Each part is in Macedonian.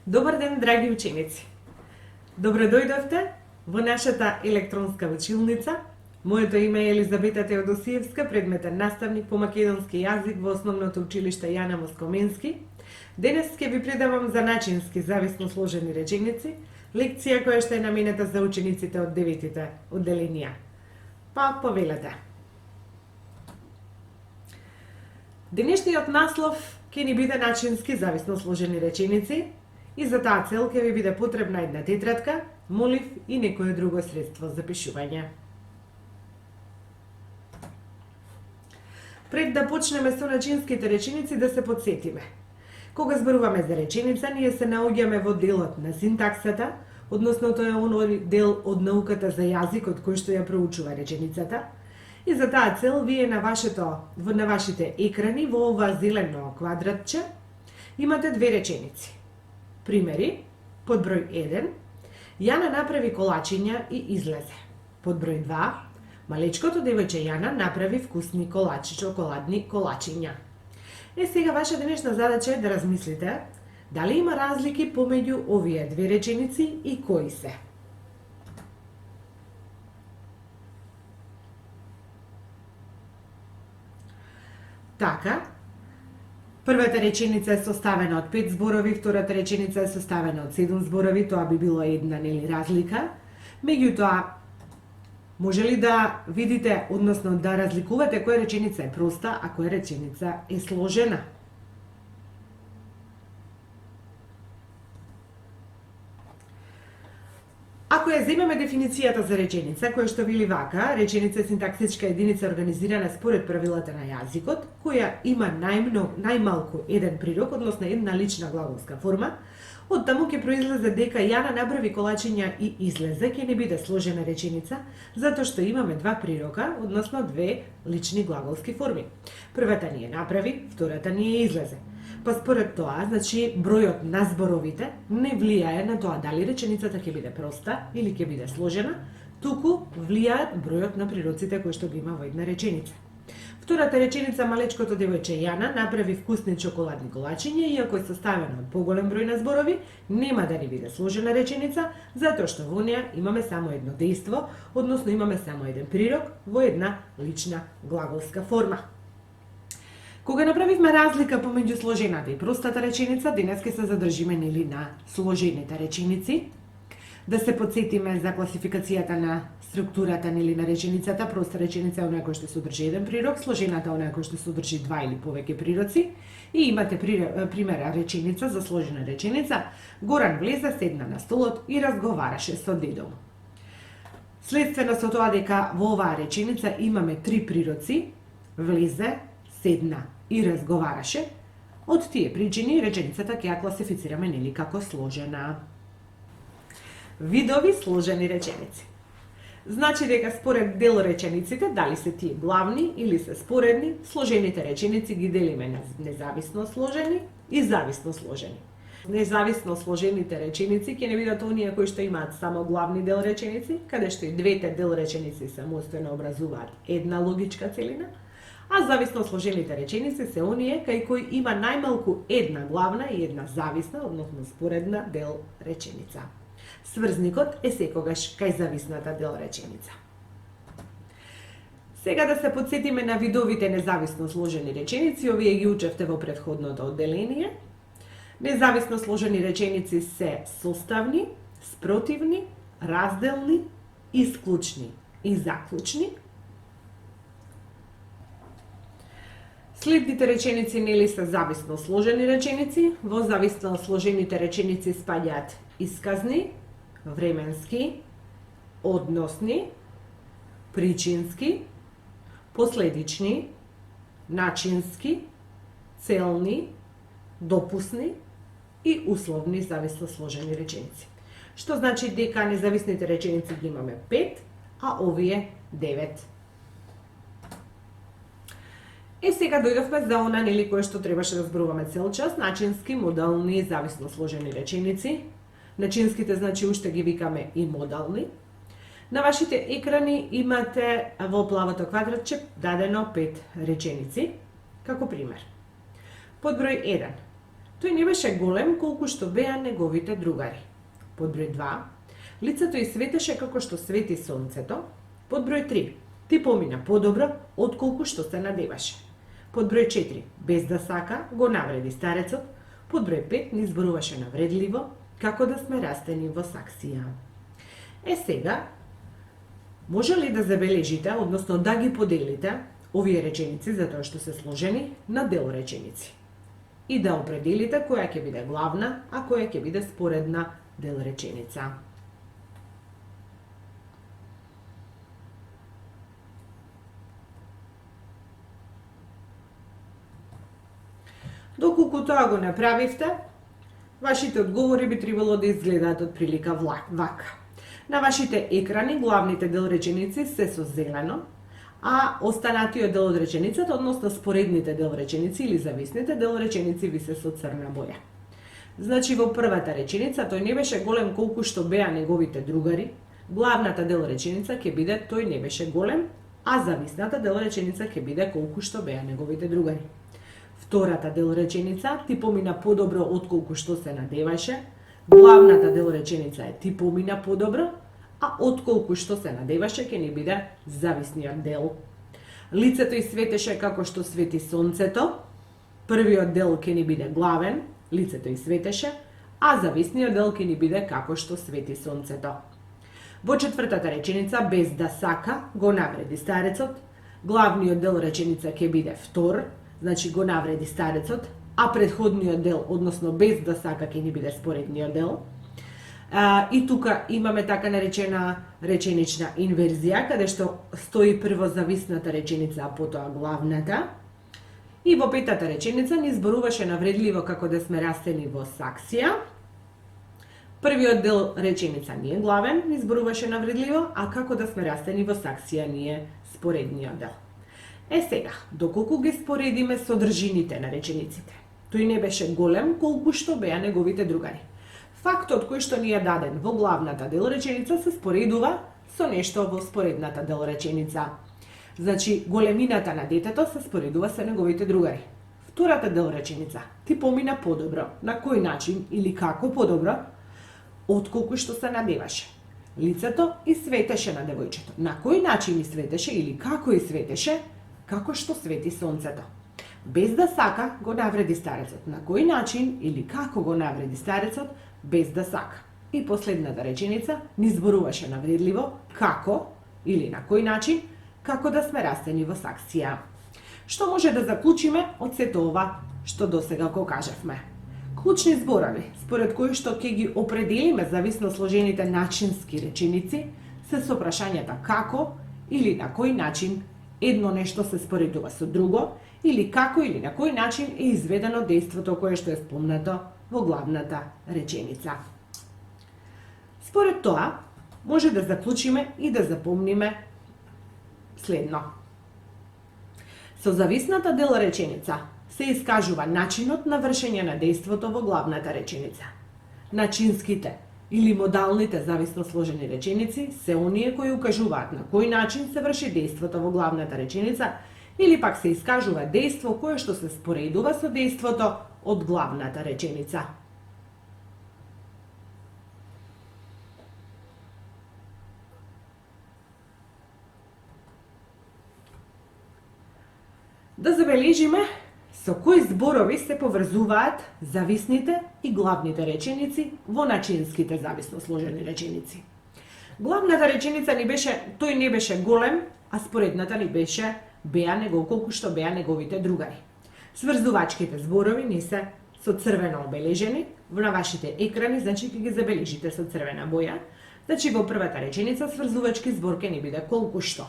Добар ден, драги ученици! Добро дојдовте во нашата електронска училница. Моето име е Елизабета Теодосиевска, предметен наставник по македонски јазик во Основното училиште Јана Москоменски. Денес ќе ви предавам за начински зависно сложени реченици, лекција која што е наменета за учениците од 9-тите одделенија. Па повелете. Денешниот наслов ќе ни биде начински зависно сложени реченици, и за таа цел ќе ви биде потребна една тетрадка, молив и некое друго средство за пишување. Пред да почнеме со начинските реченици, да се подсетиме. Кога зборуваме за реченица, ние се наоѓаме во делот на синтаксата, односно тоа е оној дел од науката за јазикот кој што ја проучува реченицата. И за таа цел вие на вашите екрани во ова зелено квадратче имате две реченици. Примери, под број 1, Јана направи колачиња и излезе. Под број 2, малечкото девојче Јана направи вкусни чоколадни колачиња. Сега ваша денешна задача е да размислите дали има разлики помеѓу овие две реченици и кои се. Така, првата реченица е составена од 5 зборови, втората реченица е составена од 7 зборови, тоа би било една разлика. Меѓутоа, може ли да видите, односно да разликувате која реченица е проста, а која реченица е сложена? Ако ја земеме дефиницијата за реченица, која што вели вака, реченица е синтаксичка единица организирана според правилата на јазикот, која има најмалку еден прирок, односно една лична глаголска форма, од таму ќе произлезе дека Јана направи колачиња и излезе, ќе не биде сложена реченица, затоа што имаме два прирока, односно две лични глаголски форми. Првата ни е направи, втората ни е излезе. Па според тоа, значи, бројот на зборовите не влијае на тоа дали реченицата ќе биде проста или ќе биде сложена, туку влијаат бројот на прироците кои што ги има во една реченица. Втората реченица, малечкото девојче Јана направи вкусни чоколадни колачиња, иако е составена од поголем број на зборови, нема да ни биде сложена реченица, затоа што во неја имаме само едно дејство, односно имаме само еден прирок во една лична глаголска форма. Кога направивме разлика помеѓу сложената и простата реченица, денес ќе се задржиме на сложените реченици. Да се подсетиме за класификацијата на структурата на реченицата. Проста реченица е онаја која што содржи еден прирок, сложената е онаја која што содржи два или повеќе прироци. И имате примера реченица за сложена реченица. Горан влезе, седна на столот и разговараше со дедо му. Следствено со тоа дека во оваа реченица имаме три прироци: влезе, седна и разговараше, од тие причини реченицата ќе ја класифицираме како сложена. Видови сложени реченици. Значи дека според делоречениците, дали се тие главни или се споредни, сложените реченици ги делиме на независно сложени и зависно сложени. Независно сложените реченици ќе не бидат оние кои што имаат само главни делреченици, каде што и двете делреченици самостојно образуваат една логичка целина, а зависно сложените реченици се оние кај кои има најмалку една главна и една зависна, односно споредна дел реченица. Сврзникот е секогаш кај зависната дел реченица. Сега да се подсетиме на видовите независно сложени реченици, овие ги учевте во претходното одделение. Независно сложени реченици се составни, спротивни, разделни, исклучни и заклучни. Следните реченици се зависно сложени реченици. Во зависно сложените реченици спаѓаат исказни, временски, односни, причински, последични, начински, целни, допусни и условни зависно сложени реченици. Што значи дека независните реченици ги имаме 5, а овие 9. Сега дојдовме за она кое што требаше да зборуваме цел час: начински, модални и зависно сложени реченици. Начинските, значи, уште ги викаме и модални. На вашите екрани имате во плавото квадратче дадено 5 реченици, како пример. Под број 1. Тој не беше голем колку што беа неговите другари. Под број 2. Лицето ѝ светеше како што свети сонцето. Под број 3. Ти помина подобро отколку што се надеваше. Под број 4. Без да сака, го навреди старецот. Под број 5. Ни зборуваше навредливо, како да сме растени во саксија. Сега, може ли да забележите, односно да ги поделите овие реченици, затоа што се сложени на дел реченици? И да определите која ќе биде главна, а која ќе биде споредна дел реченица. Доколку тоа го направивте, вашите одговори би требало да изгледаат од прилика вака. На вашите екрани главните дел реченици се со зелено, а останатиот дел од реченицата, односно споредните дел реченици или зависните дел реченици ви се со црна боја. Значи во првата реченица тој не беше голем колку што беа неговите другари, главната дел реченица ќе биде тој не беше голем, а зависната дел реченица ќе биде колку што беа неговите другари. Втората дел реченица ти помина подобро отколку што се надеваше, главната дел реченица е ти помина подобро, а отколку што се надеваше ќе ни биде зависниот дел. Лицето ѝ светеше како што свети сонцето. Првиот дел ќе ни биде главен, лицето ѝ светеше, а зависниот дел ќе ни биде како што свети сонцето. Во четвртата реченица без да сака го навреди старецот. Главниот дел реченица ќе биде втор, значи го навреди старецот, а предходниот дел, односно без да сака, ќе ни биде споредниот дел. И тука имаме така наречена реченична инверзија, каде што стои прво зависната реченица, а потоа главната. И во петата реченица ни зборуваше навредливо како да сме растени во саксија. Првиот дел реченица не е главен, ни зборуваше навредливо, а како да сме растени во саксија не е споредниот дел. Сега, доколку ги споредиме содржините на речениците, тој не беше голем колку што беа неговите другари. Фактот кој што ни е даден во главната дел реченица се споредува со нешто во споредната дел реченица. Значи, големината на детето се споредува со неговите другари. Втората дел реченица, ти помина подобро. На кој начин или како подобро, отколку што се надеваше. Лицето и светеше на девојчето. На кој начин и светеше или како и светеше, како што свети сонцето. Без да сака, го навреди старецот. На кој начин или како го навреди старецот, без да сака. И последната реченица ни зборуваше навредливо како или на кој начин, како да сме растени во саксија. Што може да заклучиме од сето ова што досега го кажавме? Клучни зборови, според кои што ќе ги определиме зависно сложените начински реченици, се со прашањата како или на кој начин едно нешто се споредува со друго, или како или на кој начин е изведено дејството кое што е спомнато во главната реченица. Според тоа, може да заклучиме и да запомниме следно. Со зависната дел реченица се искажува начинот на вршење на дејството во главната реченица. Начинските или модалните зависно сложени реченици се оние кои укажуваат на кој начин се врши дејството во главната реченица или пак се искажува дејство кое што се споредува со дејството од главната реченица. Да забележиме со кои зборови се поврзуваат зависните и главните реченици во начинските зависно сложени реченици. Главната реченица тој не беше голем, а споредната ни беше беа колку што беа неговите другари. Сврзувачките зборови не се со црвено обележени на вашите екрани, значи ќе ги забележите со црвена боја. Значи во првата реченица сврзувачки збор ќе ни биде колку што.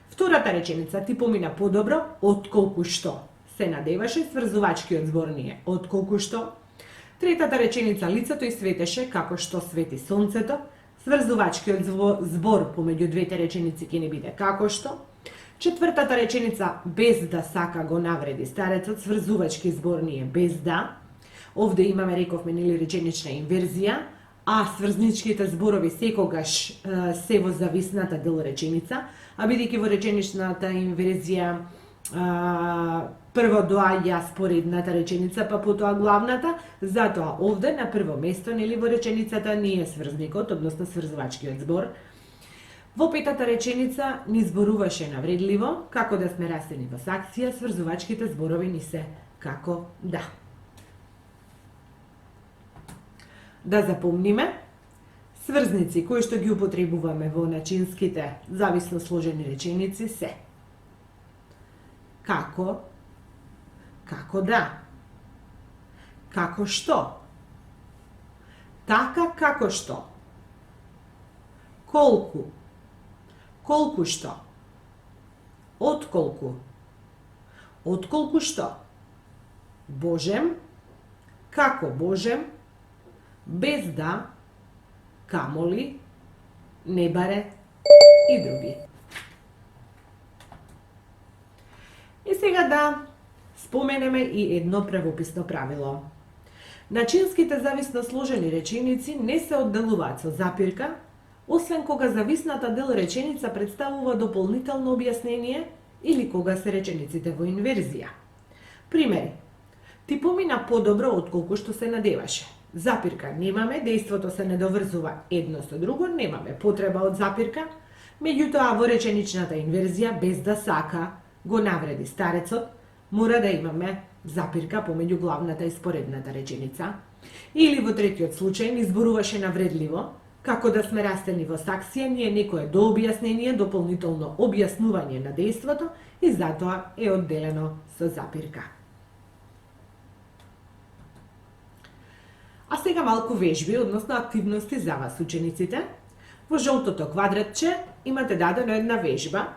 Втората реченица ти помина подобро отколку што се надеваше, сврзувачкиот збор ни е отколку што. Третата реченица лицето и светеше како што свети сонцето, сврзувачкиот збор помеѓу двете реченици ќе ни биде како што. Четвртата реченица без да сака го навреди старецот, сврзувачки збор ни е без да. Овде имаме, рековме, нели реченична инверзија, а сврзничките зборови секогаш се во зависната дел реченица, а бидејќи во реченичната инверзија прво доаѓа споредната реченица, па потоа главната, затоа овде на прво место нели во реченицата не е сврзникот, односно сврзувачкиот збор. Во петата реченица ни зборуваше навредливо, како да сме растени во саксија, сврзувачките зборови ни се како да. Да запомниме, сврзници кои што ги употребуваме во начинските зависно сложени реченици се како, како да, како што, така како што, колку, колку што, отколку, отколку што, божем, како божем, без да, камоли, не баре и други. И сега да споменеме и едно правописно правило. Начинските зависно сложени реченици не се одделуваат со запирка, освен кога зависната дел реченица представува дополнително објаснение или кога се речениците во инверзија. Примери. Ти помина подобро отколку што се надеваше. Запирка немаме, дејството се не доврзува едно со друго, немаме потреба од запирка, меѓутоа во реченичната инверзија без да сака го навреди старецот, мора да имаме запирка помеѓу главната и споредната реченица. Или во третиот случај ни зборуваше навредливо, како да сме растени во саксија, ние некое дообјаснение, дополнително објаснување на дејството и затоа е одделено со запирка. А сега малку вежби, односно активности за вас, учениците. Во жолтото квадратче имате дадено една вежба.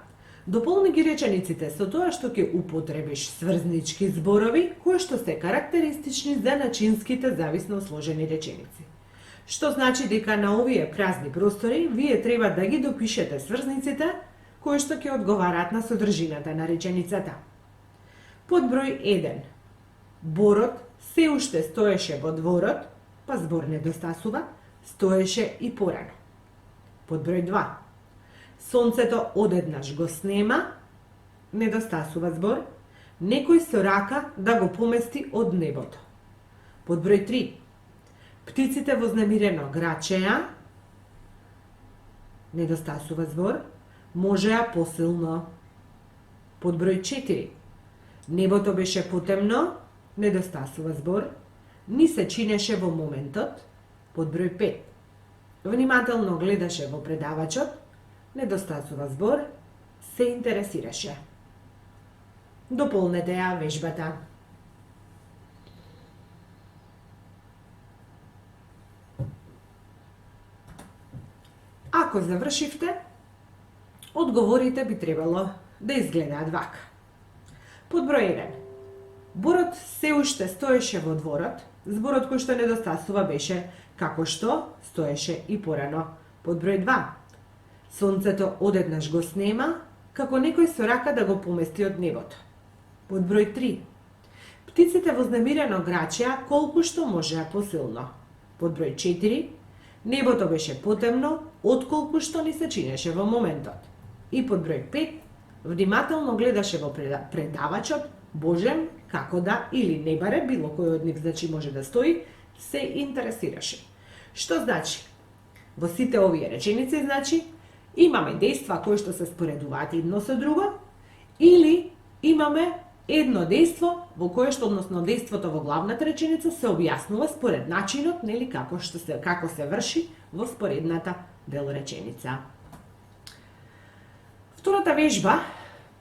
Дополни ги речениците со тоа што ќе употребиш сврзнички зборови кои што се карактеристични за начинските зависно сложени реченици. Што значи дека на овие празни простори вие треба да ги допишете сврзниците кои што ќе одговараат на содржината на реченицата. Под број 1. Борот се уште стоеше во дворот, па збор недостасува, стоеше и порано. Под број 2. Сонцето одеднаш го снема, недостасува збор, некој со рака да го помести од небото. Под број 3. Птиците вознемирено грачеа, недостасува збор, можеа посилно. Под број 4. Небото беше потемно, недостасува збор, ни се чинеше во моментот. Под број 5. Внимателно гледаше во предавачот, недостасува збор, се интересираше. Дополнете ја вежбата. Ако завршивте, одговорите би требало да изгледаат вака. Под број 1. Борот се уште стоеше во дворот, зборот кој што недостасува беше како што стоеше и порано. Под број 2. Сонцето одеднаш го снема, како некој со рака да го помести од небото. Под број 3. Птиците вознемирено грачеа колку што можеа посилно. Под број 4. Небото беше потемно, отколку што ни се чинеше во моментот. И под број 5. Внимателно гледаше во предавачот, божем, како да или не баре, било кој од нив значи може да стои, се интересираше. Што значи? Во сите овие реченици значи имаме дејства кои што се споредуваат едно со друго, или имаме едно дејство во кое што, односно дејството во главната реченица се објаснува според начинот, нели како се врши во споредната дел реченица. Втората вежба,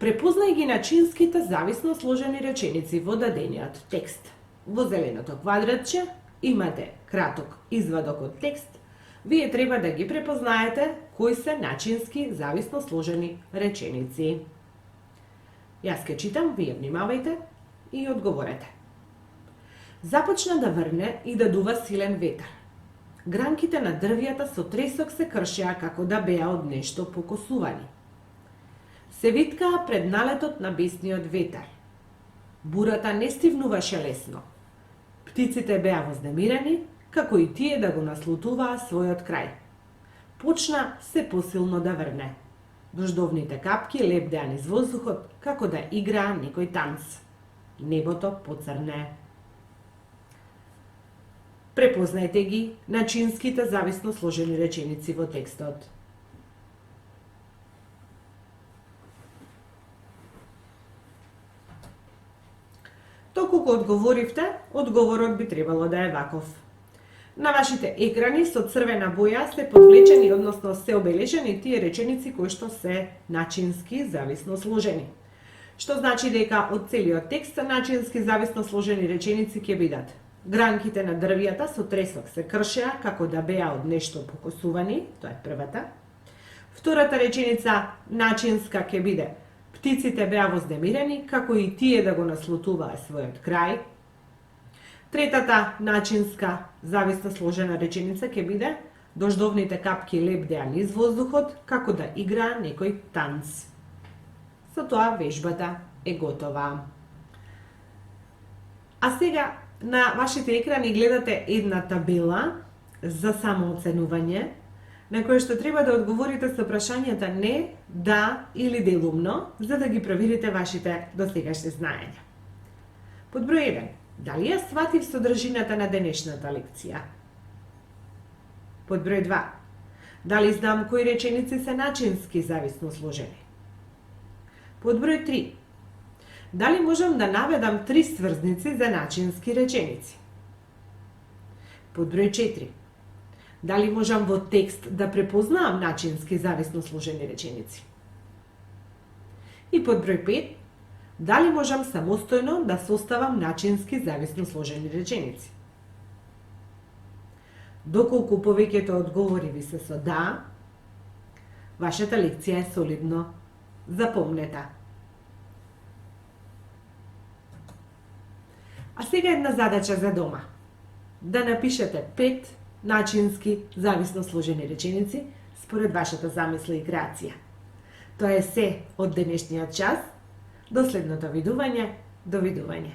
препознај ги начинските зависно сложени реченици во дадениот текст. Во зеленото квадратче имате краток извадок од текст. Вие треба да ги препознаете кои се начински зависно сложени реченици. Јас ке читам, вие внимавајте и одговорете. Започна да врне и да дува силен ветер. Гранките на дрвјата со тресок се кршеа како да беа од нешто покосувани. Се виткаа пред налетот на бесниот ветер. Бурата не стивнуваше лесно. Птиците беа вознемирени, како и тие да го наслутуваа својот крај. Почна се посилно да врне. дождовните капки лебдеа низ воздухот како да играа некој танц. Небото поцрне. Препознајте ги начинските зависно сложени реченици во текстот. Толку кога одговоривте, одговорот би требало да е ваков. На вашите екрани со црвена боја се подвлечени, односно се обележени тие реченици кои што се начински зависно сложени. Што значи дека од целиот текст начински зависно сложени реченици ќе бидат: гранките на дрвијата со тресок се кршеа како да беа од нешто покосувани, тоа е првата. Втората реченица начинска ќе биде: птиците беа вознемирени како и тие да го наслутуваа својот крај. Третата начинска зависно сложена реченица ќе биде: дождовните капки лебдеа низ воздухот како да играа некој танц. Со тоа вежбата е готова. А сега на вашите екрани гледате една табела за самооценување, на која што треба да одговорите со прашањата не, да или делумно, за да ги проверите вашите досегашни знаења. Под број 1. Дали ја сватив содржината на денешната лекција? Под број 2. Дали знам кои реченици се начински зависно сложени? Под број 3. Дали можам да наведам 3 сврзници за начински реченици? Под број 4. Дали можам во текст да препознаам начински зависно сложени реченици? И под број 5. Дали можам самостојно да составам начински зависно сложени реченици? Доколку повеќето одговори ви се со да, вашата лекција е солидно запомнета. А сега една задача за дома. Да напишете 5 начински зависно сложени реченици според вашата замисла и креација. Тоа е се од денешниот час. До следното видување, довидување.